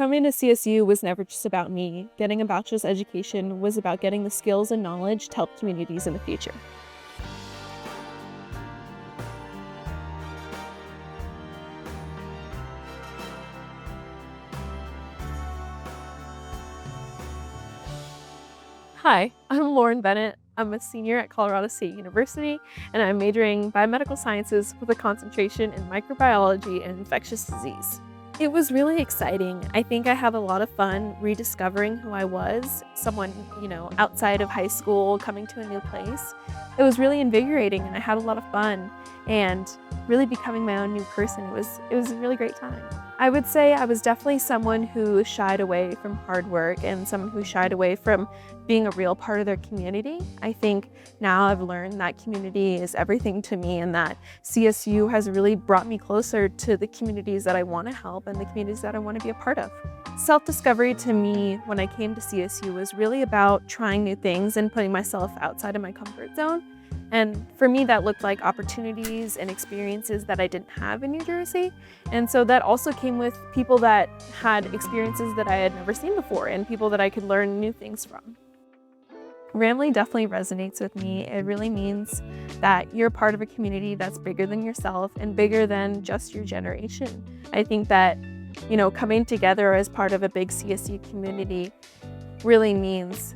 Coming to CSU was never just about me. Getting a bachelor's education was about getting the skills and knowledge to help communities in the future. Hi, I'm Lauren Bennet. I'm a senior at Colorado State University, and I'm majoring biomedical sciences with a concentration in microbiology and infectious disease. It was really exciting. I think I had a lot of fun rediscovering who I was, someone, outside of high school, coming to a new place. It was really invigorating, and I had a lot of fun, and really becoming my own new person. It was a really great time. I would say I was definitely someone who shied away from hard work and someone who shied away from being a real part of their community. I think now I've learned that community is everything to me, and that CSU has really brought me closer to the communities that I want to help and the communities that I want to be a part of. Self-discovery to me when I came to CSU was really about trying new things and putting myself outside of my comfort zone. And for me, that looked like opportunities and experiences that I didn't have in New Jersey. And so that also came with people that had experiences that I had never seen before and people that I could learn new things from. Ramily definitely resonates with me. It really means that you're part of a community that's bigger than yourself and bigger than just your generation. I think that, coming together as part of a big CSU community really means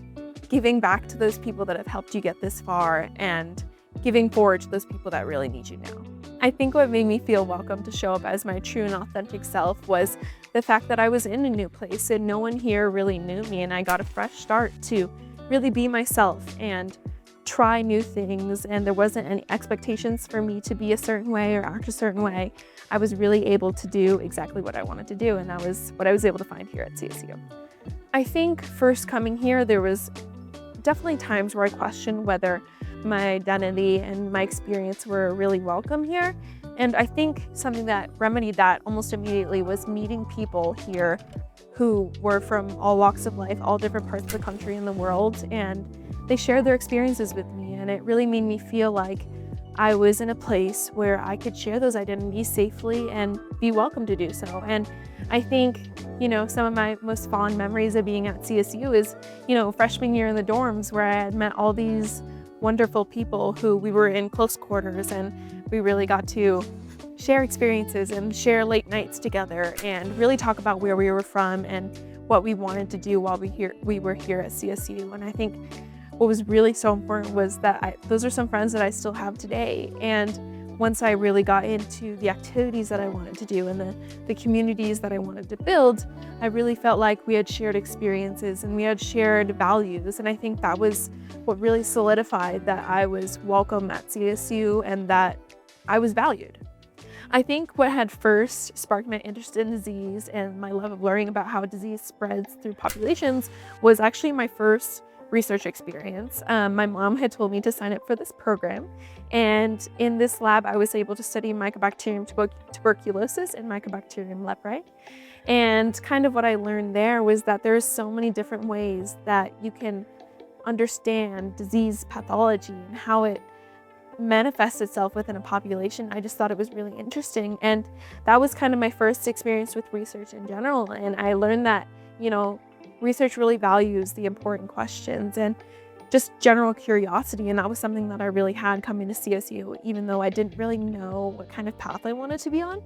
giving back to those people that have helped you get this far and giving forward to those people that really need you now. I think what made me feel welcome to show up as my true and authentic self was the fact that I was in a new place and no one here really knew me, and I got a fresh start to really be myself and try new things, and there wasn't any expectations for me to be a certain way or act a certain way. I was really able to do exactly what I wanted to do, and that was what I was able to find here at CSU. I think first coming here, there was definitely times where I questioned whether my identity and my experience were really welcome here. And I think something that remedied that almost immediately was meeting people here who were from all walks of life, all different parts of the country and the world, and they shared their experiences with me, and it really made me feel like I was in a place where I could share those identities safely and be welcome to do so. And I think, some of my most fond memories of being at CSU is, freshman year in the dorms where I had met all these wonderful people who we were in close quarters, and we really got to share experiences and share late nights together and really talk about where we were from and what we wanted to do while we were here at CSU. And I think what was really so important was that those are some friends that I still have today. And once I really got into the activities that I wanted to do and the communities that I wanted to build, I really felt like we had shared experiences and we had shared values. And I think that was what really solidified that I was welcome at CSU and that I was valued. I think what had first sparked my interest in disease and my love of learning about how disease spreads through populations was actually my first research experience. My mom had told me to sign up for this program, and in this lab I was able to study Mycobacterium tuberculosis and Mycobacterium leprae. And kind of what I learned there was that there's so many different ways that you can understand disease pathology and how it manifests itself within a population. I just thought it was really interesting, and that was kind of my first experience with research in general. And I learned that, research really values the important questions and just general curiosity, and that was something that I really had coming to CSU. Even though I didn't really know what kind of path I wanted to be on,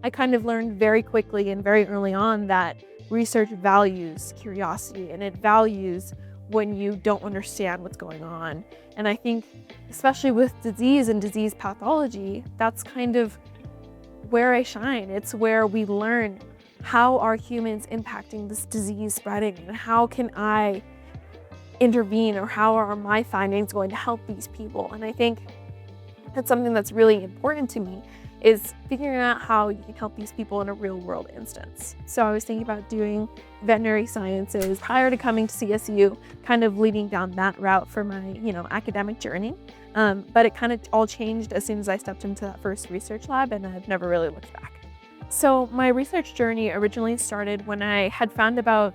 I kind of learned very quickly and very early on that research values curiosity, and it values when you don't understand what's going on. And I think especially with disease and disease pathology, that's kind of where I shine. It's where we learn how are humans impacting this disease spreading, and how can I intervene, or how are my findings going to help these people. And I think that's something that's really important to me, is figuring out how you can help these people in a real world instance. So I was thinking about doing veterinary sciences prior to coming to CSU, kind of leading down that route for my, academic journey. But it kind of all changed as soon as I stepped into that first research lab, and I've never really looked back. So my research journey originally started when I had found out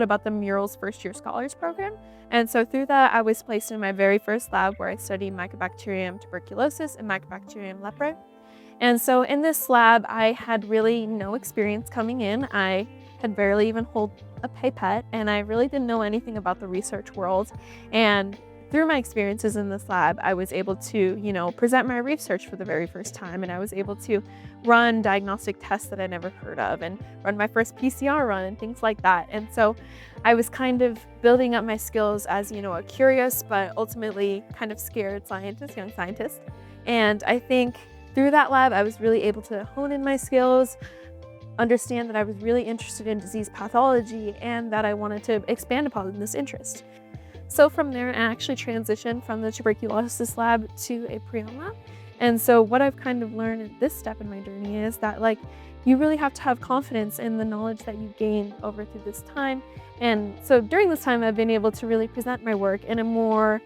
about the Murals First Year Scholars Program. And so through that, I was placed in my very first lab where I studied Mycobacterium tuberculosis and Mycobacterium leprae. And so in this lab, I had really no experience coming in. I had barely even held a pipette, and I really didn't know anything about the research world. And through my experiences in this lab, I was able to, present my research for the very first time, and I was able to run diagnostic tests that I never heard of and run my first PCR run and things like that. And so I was kind of building up my skills as, a curious but ultimately kind of scared young scientist. And I think through that lab, I was really able to hone in my skills, understand that I was really interested in disease pathology, and that I wanted to expand upon this interest. So from there, I actually transitioned from the tuberculosis lab to a prion lab. And so what I've kind of learned at this step in my journey is that you really have to have confidence in the knowledge that you gain over through this time. And so during this time, I've been able to really present my work in a more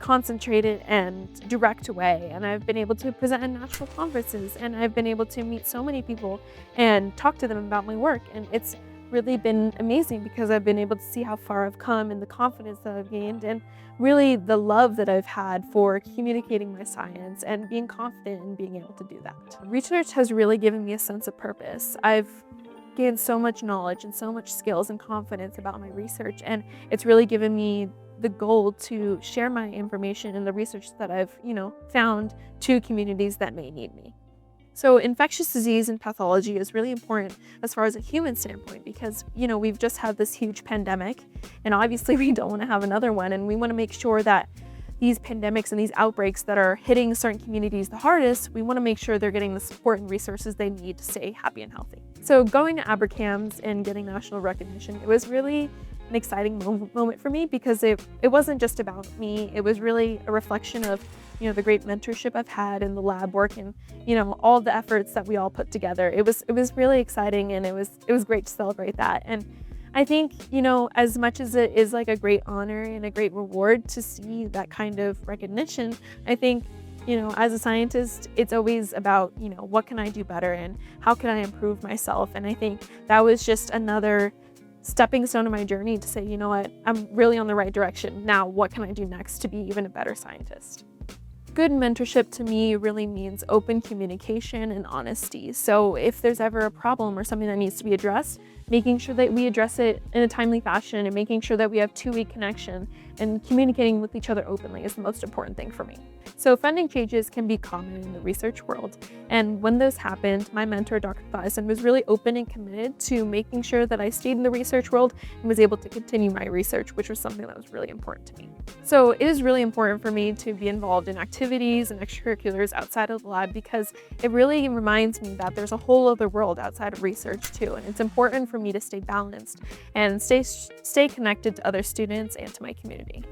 concentrated and direct way. And I've been able to present at national conferences, and I've been able to meet so many people and talk to them about my work. And it's really been amazing because I've been able to see how far I've come and the confidence that I've gained, and really the love that I've had for communicating my science and being confident in being able to do that. Research has really given me a sense of purpose. I've gained so much knowledge and so much skills and confidence about my research, and it's really given me the goal to share my information and the research that I've, found to communities that may need me. So infectious disease and pathology is really important as far as a human standpoint because, we've just had this huge pandemic, and obviously we don't want to have another one, and we want to make sure that these pandemics and these outbreaks that are hitting certain communities the hardest, we want to make sure they're getting the support and resources they need to stay happy and healthy. So going to Abercams and getting national recognition, it was really an exciting moment for me because it wasn't just about me. It was really a reflection of the great mentorship I've had in the lab work and all the efforts that we all put together. It was really exciting, and it was great to celebrate that. And I think as much as it is like a great honor and a great reward to see that kind of recognition, I think as a scientist, it's always about what can I do better and how can I improve myself. And I think that was just another stepping stone in my journey to say, what, I'm really on the right direction. Now, what can I do next to be even a better scientist? Good mentorship to me really means open communication and honesty. So if there's ever a problem or something that needs to be addressed, making sure that we address it in a timely fashion and making sure that we have two-way connection and communicating with each other openly is the most important thing for me. So funding changes can be common in the research world. And when those happened, my mentor, Dr. Thiessen, was really open and committed to making sure that I stayed in the research world and was able to continue my research, which was something that was really important to me. So it is really important for me to be involved in activities and extracurriculars outside of the lab because it really reminds me that there's a whole other world outside of research too. And it's important for me to stay balanced and stay connected to other students and to my community.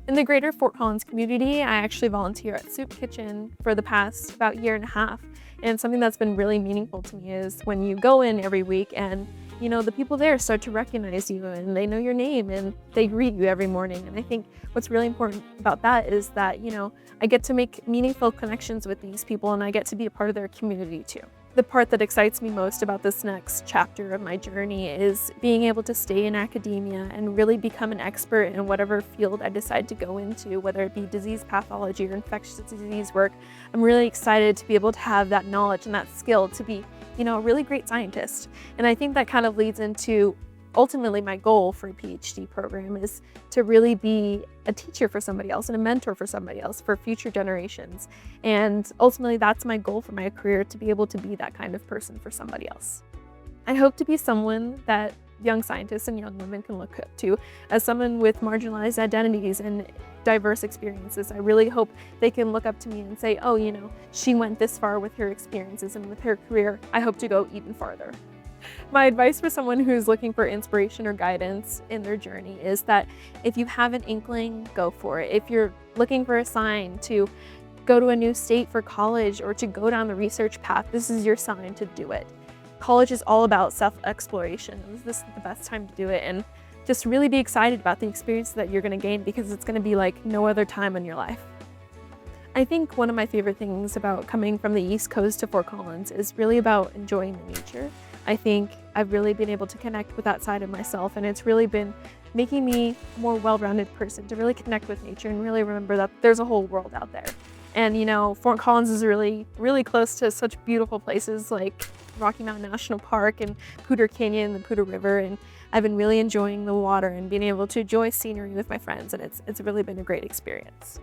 In the greater Fort Collins community, I actually volunteer at Soup Kitchen for the past about year and a half. And something that's been really meaningful to me is when you go in every week and the people there start to recognize you and they know your name and they greet you every morning. And I think what's really important about that is that, I get to make meaningful connections with these people and I get to be a part of their community too. The part that excites me most about this next chapter of my journey is being able to stay in academia and really become an expert in whatever field I decide to go into, whether it be disease pathology or infectious disease work. I'm really excited to be able to have that knowledge and that skill to be, a really great scientist. And I think that kind of leads into ultimately my goal for a PhD program is to really be a teacher for somebody else and a mentor for somebody else for future generations. And ultimately that's my goal for my career, to be able to be that kind of person for somebody else. I hope to be someone that young scientists and young women can look up to as someone with marginalized identities and diverse experiences. I really hope they can look up to me and say, oh, she went this far with her experiences and with her career. I hope to go even farther. My advice for someone who's looking for inspiration or guidance in their journey is that if you have an inkling, go for it. If you're looking for a sign to go to a new state for college or to go down the research path, this is your sign to do it. College is all about self-exploration. This is the best time to do it, and just really be excited about the experience that you're going to gain because it's going to be like no other time in your life. I think one of my favorite things about coming from the East Coast to Fort Collins is really about enjoying the nature. I think I've really been able to connect with that side of myself, and it's really been making me a more well-rounded person to really connect with nature and really remember that there's a whole world out there. And Fort Collins is really, really close to such beautiful places like Rocky Mountain National Park and Poudre Canyon, the Poudre River, and I've been really enjoying the water and being able to enjoy scenery with my friends, and it's really been a great experience.